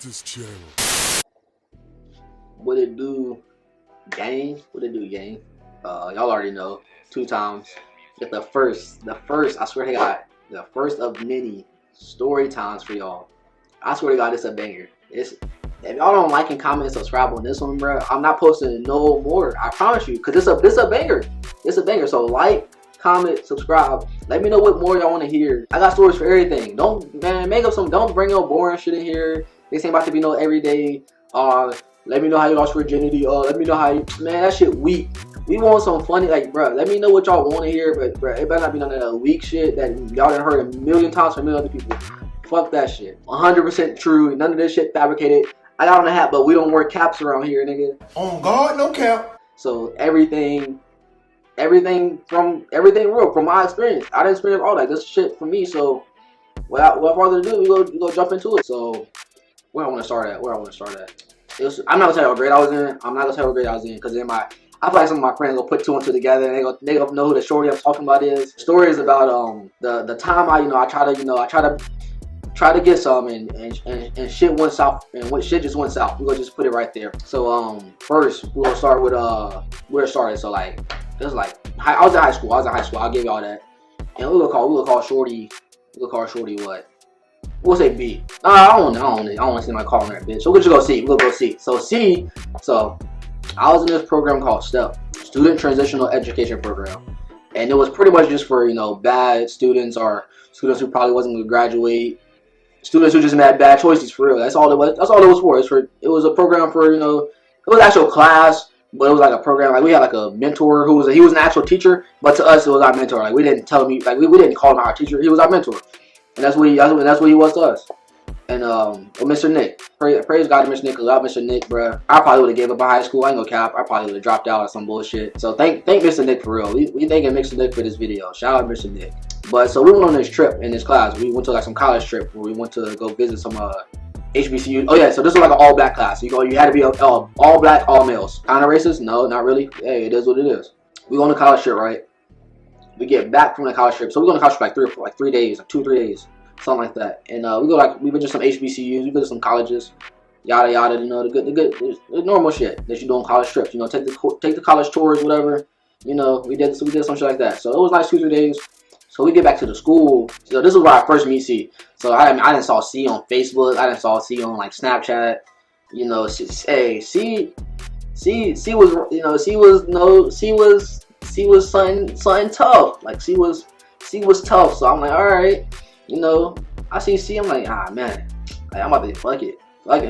this channel. What it do, gang? What it do, gang? Y'all already know. 2 times. Get the first. I swear to God, the first of many story times for y'all. I swear to God, it's a banger. If y'all don't like and comment and subscribe on this one, bro, I'm not posting no more. I promise you, cause it's a banger. It's a banger. So like, comment, subscribe. Let me know what more y'all want to hear. I got stories for everything. Don't make up some. Don't bring no boring shit in here. This ain't about to be no everyday. Let me know how you lost virginity. Let me know how you. Man, that shit weak. We want some funny, like, bro. Let me know what y'all want to hear, but bro, it better not be none of that weak shit that y'all done heard a million times from a million other people. Fuck that shit. 100% true. None of this shit fabricated. I got on a hat, but we don't wear caps around here, nigga. On God, no cap. So everything real from my experience. I didn't experience all that. This shit for me. So without further ado, we go jump into it. So where I want to start at? I'm not gonna tell you how great I was in. I'm not gonna tell you how great I was in because I feel like some of my friends will put 2 and 2 together and they go know who the shorty I'm talking about is. The story is about the time I try to get some and shit went south and what shit just went south. We're gonna just put it right there. So first we're gonna start with where it started. So like it was like I was in high school. I'll give y'all that. And we're gonna call shorty what? We'll say B. I don't want to see my calling her bitch. So we'll just go C. We'll go C. So C. So I was in this program called STEP, Student Transitional Education Program, and it was pretty much just for bad students or students who probably wasn't going to graduate, students who just made bad choices for real. That's all it was. That's all it was for. It was a program for it was actual class, but it was like a program. Like we had like a mentor who was an actual teacher, but to us it was our mentor. Like we didn't tell him we didn't call him our teacher. He was our mentor, and that's what he was to us. And Mr. Nick, praise God to Mr. Nick, cause I Mr. Nick, bro. I probably would have gave up in high school. I ain't gonna cap. I probably would have dropped out or some bullshit. So thank Mr. Nick for real. We thanking Mr. Nick for this video. Shout out Mr. Nick. But so we went on this trip in this class. We went to like some college trip where we went to go visit some HBCU. Oh yeah, so this was like an all black class. You had to be all black, all males. Kind of racist? No, not really. Hey, it is what it is. We go on a college trip, right? We get back from the college trip. So we go on a college trip like 3 days, like 2-3 days. Something like that, and we visit some HBCUs, we visit some colleges, yada yada. The normal shit that you do on college trips. Take the college tours, whatever. We did some shit like that. So it was like 2-3 days. So we get back to the school. So this is where I first meet C. So I didn't saw C on Facebook. I didn't saw C on like Snapchat. C was something tough. Like C was tough. So I'm like, all right. I see C, I'm like, man, like, I'm about to fuck it,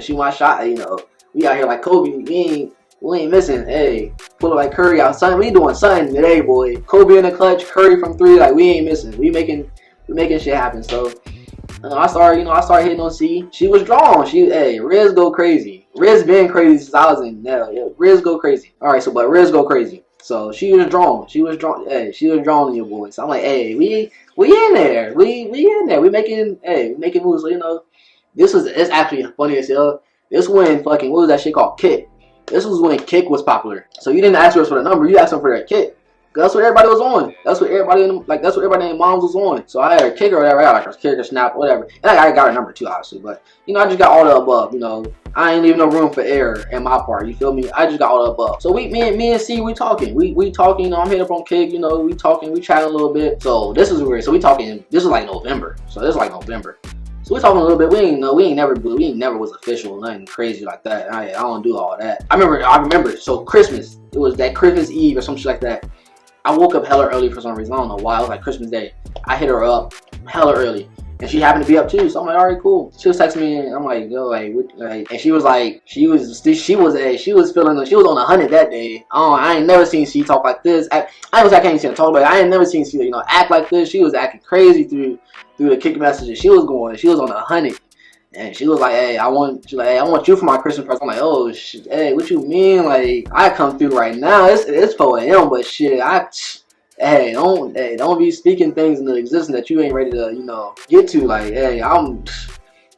shoot my shot. We out here like Kobe, we ain't missing. Hey, pull it like Curry out, son. We doing something today, boy. Kobe in the clutch, Curry from 3, like we ain't missing. We making shit happen. So I started hitting on C. She was drawn. Riz go crazy. Riz been crazy since I was in there. Yeah, Riz go crazy. All right, but Riz go crazy. So she was drawn. Hey, she was drawn in your boy. So I'm like, hey, we in there. We in there. We making moves. So, it's actually funny as hell. This when what was that shit called? Kick. This was when Kick was popular. So you didn't ask us for the number. You asked them for their Kick. That's what everybody was on. That's what everybody in moms was on. So I had her Kick or whatever. I got like her Kick or Snap, whatever. And I got her number too, obviously. But I just got all the above. I ain't leaving no room for error in my part. You feel me? I just got all the above. So me and C, we talking. We talking. I'm hitting up on Kick. We talking. We chatting a little bit. So this is weird. So we talking. This is like November. So this is like November. So we talking a little bit. We ain't never was official, nothing crazy like that. I don't do all that. I remember. So Christmas. It was that Christmas Eve or some shit like that. I woke up hella early for some reason. I don't know why. It was like Christmas Day. I hit her up hella early. And she happened to be up too. So I'm like, all right, cool. She was texting me and I'm like, yo, and she was like, she was on 100 that day. I ain't never seen C talk like this. I can't even see her talk, but I ain't never seen C, act like this. She was acting crazy through the Kick messages. She was on 100. And she was like, hey, I want you for my Christmas present. I'm like, oh shit, hey, what you mean? Like, I come through right now. It's 4 a.m. but shit, don't be speaking things into existence that you ain't ready to, get to. Like, hey,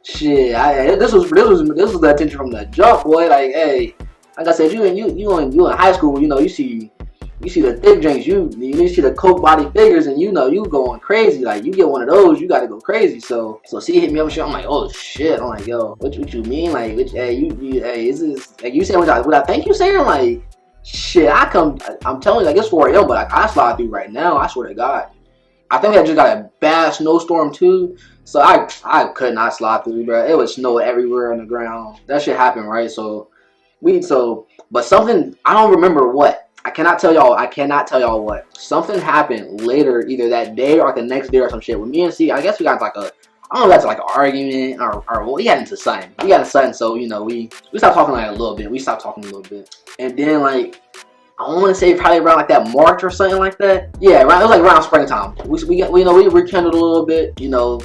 this was the attention from the jump, boy. Like, hey, like I said, you in high school, you see You see the thick drinks, you see the coke body figures, and you know you going crazy. Like you get one of those, you gotta go crazy. So she hit me up and shit. I'm like, oh shit. I'm like, yo, what you mean? Like, hey, hey, is this like you saying what I think you saying? Like, shit, I'm telling you, like it's 4 a.m. but like I slide through right now. I swear to God. I think I just got a bad snowstorm too, so I could not slide through, bro. It was snow everywhere on the ground. That shit happened, right? But something I don't remember what. I cannot tell y'all what. Something happened later, either that day or the next day or some shit. With me and C, I guess we got like I don't know, that's like an argument or we got into something. So you know we stopped talking like a little bit. We stopped talking a little bit, and then like I want to say probably around like that March or something like that. Yeah, it was like around springtime. We rekindled a little bit. You know,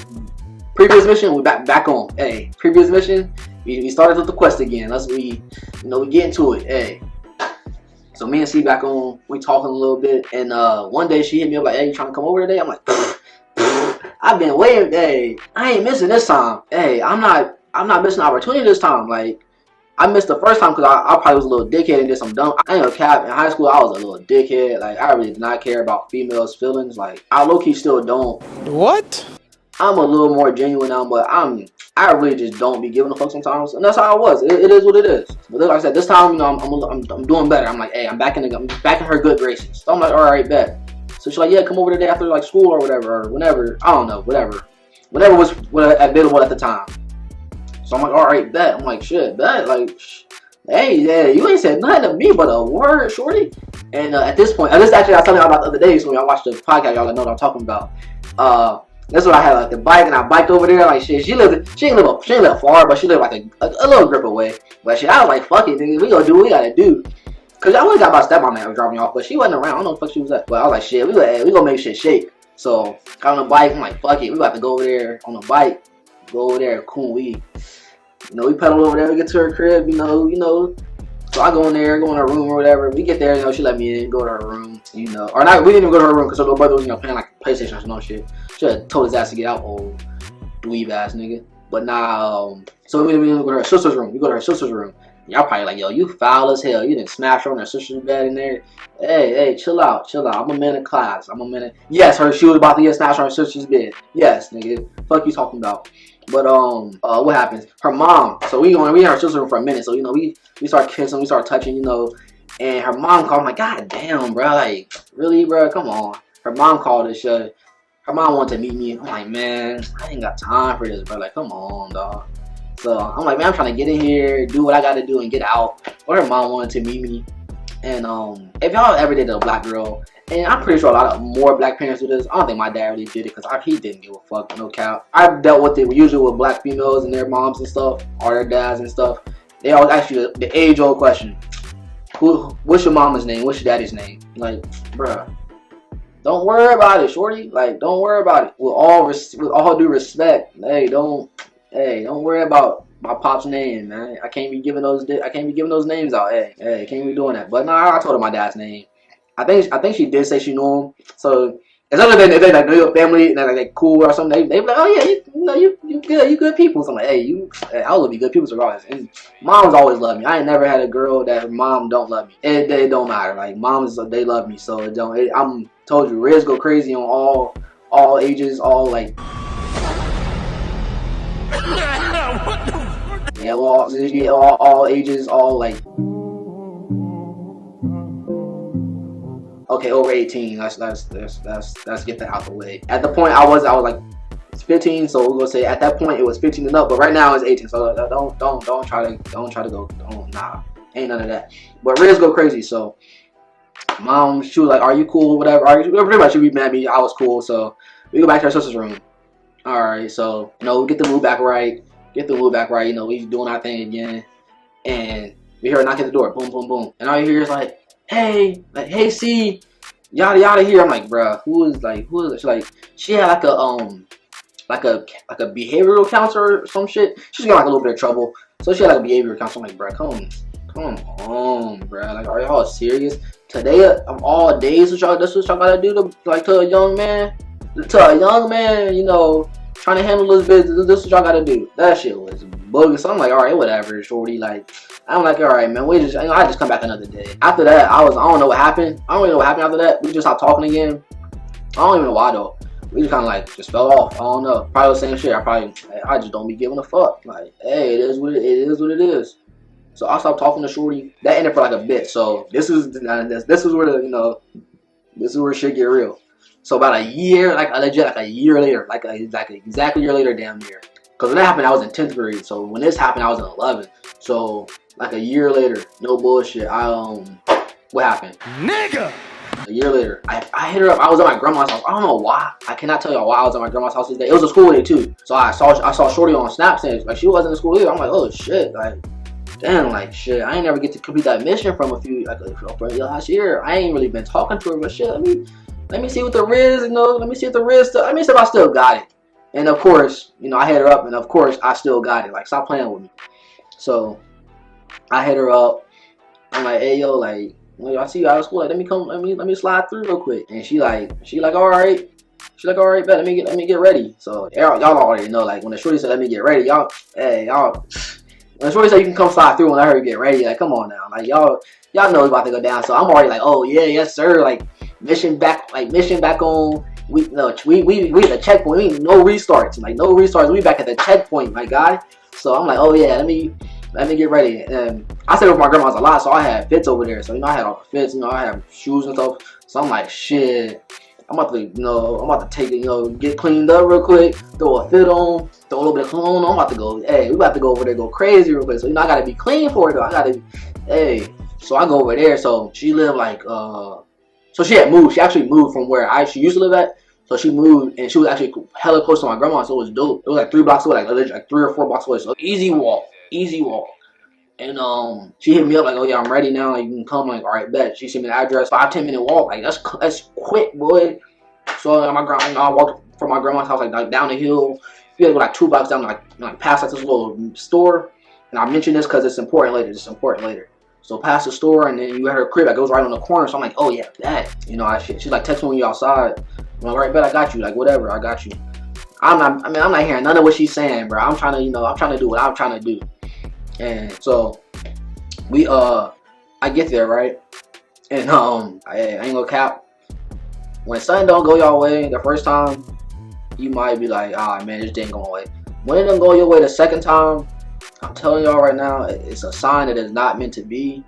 previous mission we back on. Hey, previous mission we started with the quest again. We get into it. Hey. So me and C back on, we talking a little bit, and one day she hit me up like, hey, you trying to come over today? I'm like, I've been waiting, hey, I ain't missing this time. Hey, I'm not missing the opportunity this time. Like, I missed the first time because I probably was a little dickhead and did some dumb. I ain't gonna cap, in high school I was a little dickhead. Like, I really did not care about females' feelings. Like, I low-key still don't. What? I'm a little more genuine now, but I really just don't be giving a fuck sometimes, and that's how I was. It is what it is. But like I said, this time, you know, I'm doing better. I'm like, hey, I'm back in her good graces. So I'm like, all right, bet. So she's like, yeah, come over today after like school or whatever, or whenever. I don't know, whatever was available at the time. So I'm like, all right, bet. I'm like, shit, bet. Like, hey, yeah, you ain't said nothing to me but a word, shorty. And at this point, and this actually I was telling y'all about the other day. So when y'all watched the podcast, y'all know what I'm talking about. That's what I had, like the bike, and I biked over there. Like shit, she ain't live far, but she lived like a little grip away. But shit, I was like, fuck it, nigga, we gonna do what we gotta do. Cause I only got my stepmom that was dropping me off, but she wasn't around. I don't know what the fuck she was at. But I was like, shit, we gonna make shit shake. So got on the bike. I'm like, fuck it, we about to go over there on the bike. Go over there, cool. We pedal over there. We get to her crib, you know. So I go in there, go in her room or whatever. We get there, she let me in, go to her room, or not. We didn't even go to her room because her little brother was, playing like PlayStation or some shit. Should have told his ass to get out, old dweeb ass nigga. But now, so we go to her sister's room. We go to her sister's room. Y'all probably like, yo, you foul as hell. You didn't smash her on her sister's bed in there. Hey, chill out. I'm a man of class. Yes, she was about to get smashed on her sister's bed. Yes, nigga. Fuck you talking about. But what happens? Her mom. So we in her sister's room for a minute. So we start kissing, we start touching, and her mom called. I'm like, God damn, bro. Like, really, bro? Come on. Her mom called this shit. Her mom wanted to meet me. I'm like, man, I ain't got time for this, bro. Like, come on, dog. So I'm like, man, I'm trying to get in here, do what I gotta do, and get out. But her mom wanted to meet me. And if y'all ever dated a black girl, and I'm pretty sure a lot of more black parents do this. I don't think my dad really did it because he didn't give a fuck, no cap. I've dealt with it usually with black females and their moms and stuff, or their dads and stuff. They always ask you the age-old question: what's your mama's name? What's your daddy's name? Like, bruh, don't worry about it, shorty. Like, don't worry about it. With all due respect, don't worry about my pop's name, man. I can't be giving those names out. Hey, can't be doing that. But nah, I told her my dad's name. I think she did say she knew him. So it's other than if they like know your family and they're like cool or something, they be like, oh yeah, you good, you good people. So I'm like, hey, I will be good people regardless. And moms always love me. I ain't never had a girl that her mom don't love me. It don't matter. Like moms, they love me. So I'm told you, Riz go crazy on all ages, all like. Yeah, all ages, all like. Okay, over 18. Let's get that out the way. At the point I was like 15, so we're gonna say at that point it was 15 and up. But right now it's 18. So don't try to go. Nah, ain't none of that. But Riz go crazy. So mom, she was like, "Are you cool? Whatever. Pretty much she be mad at me. I was cool." So we go back to her sister's room. All right. So we get the mood back right. We doing our thing again, and we hear her knock at the door. Boom, boom, boom. And all you hear is like, hey, C, yada here. I'm like, bruh, who is it? She's like, she had like a behavioral counselor or some shit. She's got like a little bit of trouble, so she had like a behavioral counselor. I'm like, bruh, come on, bruh. Like, are y'all serious? Today of all days, that's what y'all gotta do to a young man, trying to handle this business. This is what y'all gotta do. That shit was bogus. So I'm like, all right, whatever, shorty. Like, I'm like, all right, man. I just come back another day. After that, I don't know what happened. I don't really know what happened after that. We just stopped talking again. I don't even know why though. We just kind of like just fell off. I don't know. Probably the same shit. I just don't be giving a fuck. Like, hey, it is what it is. So I stopped talking to shorty. That ended for like a bit. So this is where the this is where shit get real. So about a year, like a year later, like exactly a year later, damn near. Because when that happened, I was in 10th grade. So when this happened, I was in 11th. So like a year later, no bullshit. What happened? Nigga. A year later, I hit her up. I was at my grandma's house. I don't know why. I cannot tell y'all why I was at my grandma's house this day. It was a school day too. So I saw shorty on Snap saying like she wasn't in school either. I'm like, oh shit, like damn, like shit. I ain't never get to complete that mission from last year. I ain't really been talking to her, but shit. Let me see what the Riz, let me see what the Riz. Let me see if I still got it. And of course, I hit her up, and of course I still got it. Like, stop playing with me. So I hit her up. I'm like, hey yo, like, I see you out of school. Like, let me slide through real quick. And she like, all right. She's like, all right, bet. Let me get ready. So y'all already know, like, when the shorty said let me get ready, y'all. When the shorty said you can come slide through when I heard you get ready, like, come on now, like y'all know it's about to go down. So I'm already like, oh yeah, yes sir. Like mission back on. We at the checkpoint. We no restarts. Like no restarts. We back at the checkpoint, my guy. So I'm like, oh yeah, let me get ready. And I stayed with my grandma's a lot, so I had fits over there. So I had all the fits. I had shoes and stuff. So I'm like, shit. I'm about to take it, get cleaned up real quick, throw a fit on, throw a little bit of cologne on. I'm about to go, we about to go over there, go crazy real quick. So, I gotta be clean for it though. So I go over there. So she lived like, so she had moved. She actually moved from where she used to live at. So she moved, and she was actually hella close to my grandma, so it was dope. It was like 3 blocks away, like 3 or 4 blocks away. So easy walk. And she hit me up like, oh yeah, I'm ready now. Like, you can come. Like, all right, bet. She sent me the address. 5-10 minute walk. Like that's quick, boy. So I walked from my grandma's house like down the hill. You had to go like 2 blocks down, like past like this little store. And I mentioned this because it's important later. So past the store, and then you had her crib that goes right on the corner. So I'm like, oh yeah, that. She's like, text me when you outside. I'm like, all right, bet, I got you. Like, whatever, I got you. I'm not hearing none of what she's saying, bro. I'm trying to do what I'm trying to do. And so I get there, right? And I ain't gonna cap. When something don't go your way the first time, you might be like, ah man, this didn't go my way. When it doesn't go your way the second time, I'm telling y'all right now, it's a sign that it's not meant to be.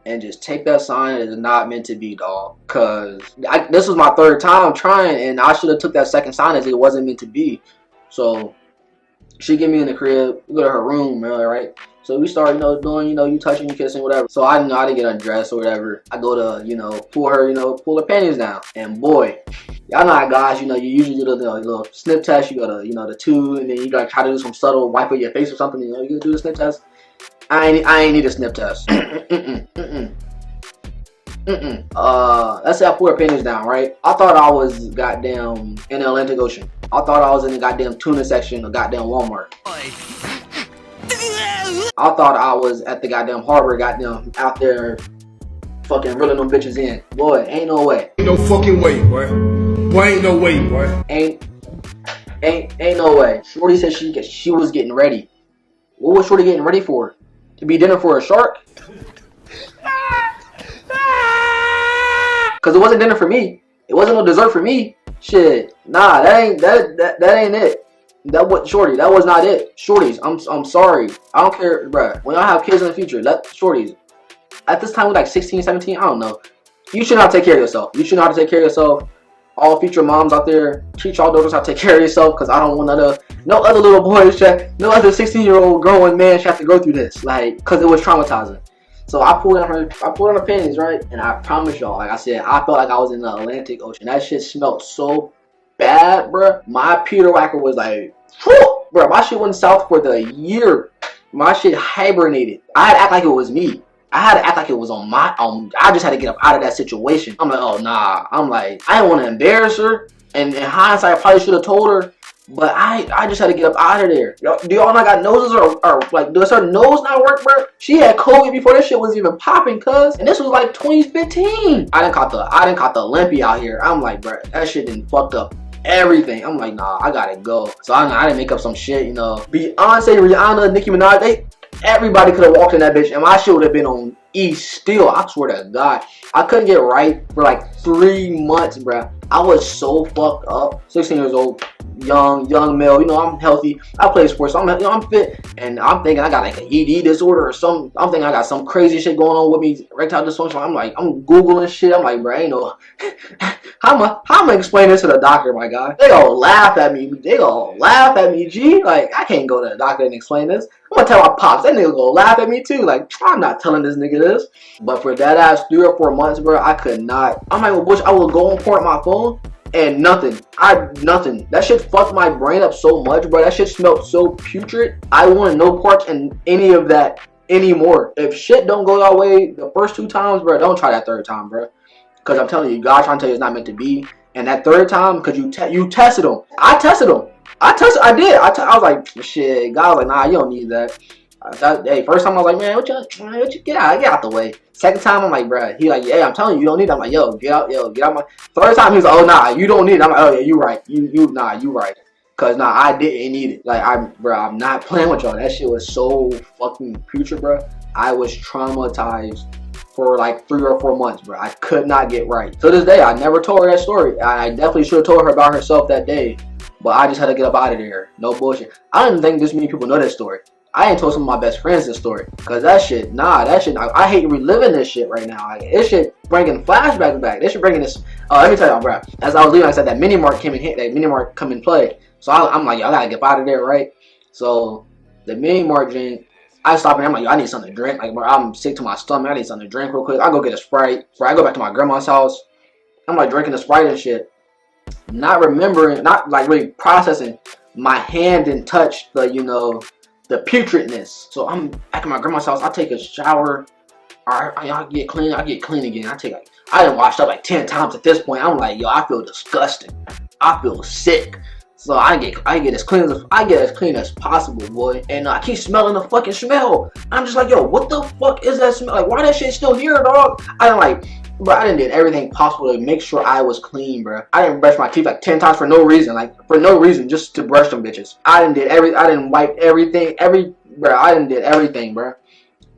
And just take that sign that it's not meant to be, dog. Cause this was my 3rd time trying, and I should have took that second sign as it wasn't meant to be. So she get me in the crib, we go to her room, right? So we start, doing, you touching, you kissing, whatever. So I didn't get undressed or whatever. I go to, pull her panties down. And boy, y'all know how guys, you usually do the little snip test. You go to, the 2, and then you gotta try to do some subtle wipe of your face or something. You gotta do the snip test. I ain't need a snip test. Let's say I pull her panties down, right? I thought I was goddamn in the Atlantic Ocean. I thought I was in the goddamn tuna section of goddamn Walmart. I thought I was at the goddamn harbor, goddamn out there fucking reeling them bitches in. Boy, ain't no way. Ain't no fucking way, boy. Boy, ain't no way, boy. Ain't no way. Shorty said she was getting ready. What was Shorty getting ready for? To be dinner for a shark? Cause it wasn't dinner for me. It wasn't no dessert for me. Shit, nah, that ain't it. That was not it. Shorties, I'm sorry. I don't care, bruh. When y'all have kids in the future, let shorties. At this time, we're like 16, 17, I don't know. You should know how to take care of yourself. All future moms out there, teach y'all daughters how to take care of yourself, because I don't want no other little boys, no other 16-year-old growing man should have to go through this, like, because it was traumatizing. So I pulled on her panties, right? And I promise y'all, like I said, I felt like I was in the Atlantic Ocean. That shit smelled so bad, bruh. My Peter Whacker was like, whew, bruh, my shit went south for the year. My shit hibernated. I had to act like it was me. I had to act like it was on I just had to get up out of that situation. I'm like, oh nah. I'm like, I didn't want to embarrass her. And in hindsight, I probably should have told her. But I just had to get up out of there. Do y'all not got noses or like, does her nose not work, bro? She had COVID before this shit was even popping, cuz. And this was like 2015. I didn't caught the Olympia out here. I'm like, bro, that shit didn't fucked up. everything. I'm like, nah, I gotta go. So I didn't make up some shit, you know. Beyonce, Rihanna, Nicki Minaj, everybody could have walked in that bitch, and my shit would have been on E still. I swear to God, I couldn't get right for like 3 months, bruh. I was so fucked up. 16 years old, young male. You know, I'm healthy. I play sports, so I'm fit, and I'm thinking I got like an ED disorder or something. I'm thinking I got some crazy shit going on with me, erectile dysfunction. I'm googling shit. I'm like, bruh, ain't no. How am I explain this to the doctor, my guy? They gonna laugh at me. They gonna laugh at me, G. Like, I can't go to the doctor and explain this. I'm gonna tell my pops. That nigga gonna laugh at me too. Like, I'm not telling this nigga this. But for that ass 3 or 4 months, bro, I could not. I'm like, wish I would go and port my phone and nothing. Nothing. That shit fucked my brain up so much, bro. That shit smelled so putrid. I want no parts in any of that anymore. If shit don't go your way the first 2 times, bro, don't try that 3rd time, bro. Because I'm telling you, God trying to tell you it's not meant to be. And that 3rd time, because you tested him. I tested him. I did. I was like, shit. God was like, nah, you don't need that. Hey, first time I was like, man, what you get out the way. 2nd time, I'm like, bruh. He like, yeah, I'm telling you, you don't need it. I'm like, yo, get out my. 3rd time, he was like, oh, nah, you don't need it. I'm like, oh, yeah, you right. You right. Cause nah, I didn't need it. Like, I'm not playing with y'all. That shit was so fucking putrid, bruh. I was traumatized for like 3 or 4 months, bro. I could not get right. To this day, I never told her that story. I definitely should have told her about herself that day, but I just had to get up out of there. No bullshit. I don't even think this many people know that story. I ain't told some of my best friends this story, cause that shit, I hate reliving this shit right now. Like, this shit bringing flashbacks back. This shit bringing this. Let me tell y'all, bro. As I was leaving, I said that mini mart came in hit. That mini mart come in play. So I'm like, yo, I gotta get out of there, right? So the mini mart drink. I stop and I'm like, yo, I need something to drink. Like, bro, I'm sick to my stomach. I need something to drink real quick. I go get a Sprite. I go back to my grandma's house. I'm like drinking the Sprite and shit. Not remembering, not like really processing. My hand didn't touch the, you know, the putridness. So I'm back at my grandma's house. I take a shower. I get clean. I get clean again. I done washed up like 10 times at this point. I'm like, yo, I feel disgusting. I feel sick. So I get as clean as possible, boy. And I keep smelling the fucking smell. I'm just like, yo, what the fuck is that smell? Like, why that shit still here, dog? I done did everything possible to make sure I was clean, bro. I didn't brush my teeth like 10 times for no reason, just to brush them bitches. I didn't wipe everything, I done did everything, bro.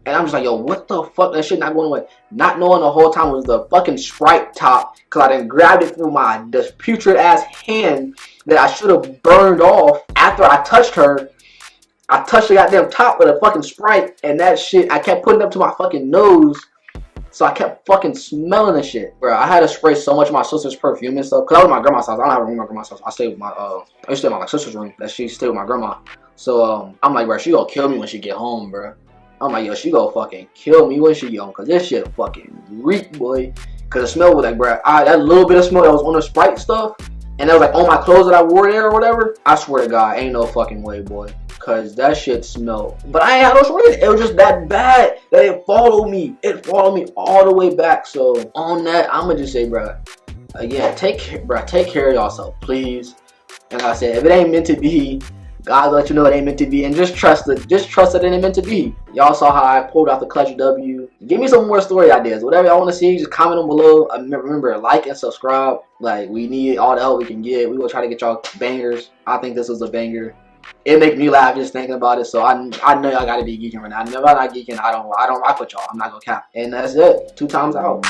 And I'm just like, yo, what the fuck? That shit not going away. Not knowing the whole time was the fucking Sprite top. Because I done grabbed it through this putrid ass hand that I should have burned off after I touched her. I touched the goddamn top with a fucking Sprite. And that shit, I kept putting it up to my fucking nose. So I kept fucking smelling the shit. Bro, I had to spray so much of my sister's perfume and stuff. Because I was at my grandma's house. I don't have a room at my grandma's house. I stay with my, I used to stay in my sister's room. That she stayed with my grandma. So, I'm like, bro, she gonna kill me when she get home, bro. I'm like, yo, she gonna fucking kill me when she get home. Because this shit fucking reek, boy. Because the smell was like, bro, that little bit of smell that was on the Sprite stuff. And that was like on my clothes that I wore there or whatever. I swear to God, ain't no fucking way, boy. Because that shit smelled. But I ain't had no reason. It was just that bad that it followed me. It followed me all the way back. So, on that, I'm going to just say, bro, again, take care of yourself, please. And like I said, if it ain't meant to be, God let you know it ain't meant to be, and just trust it. Just trust it ain't meant to be. Y'all saw how I pulled out the clutch W. Give me some more story ideas. Whatever y'all want to see, just comment them below. Remember, like and subscribe. Like, we need all the help we can get. We will try to get y'all bangers. I think this was a banger. It make me laugh just thinking about it. So I know y'all gotta be geeking right now. If I'm not geeking, I don't rock with y'all. I'm not gonna cap. And that's it. 2 times out.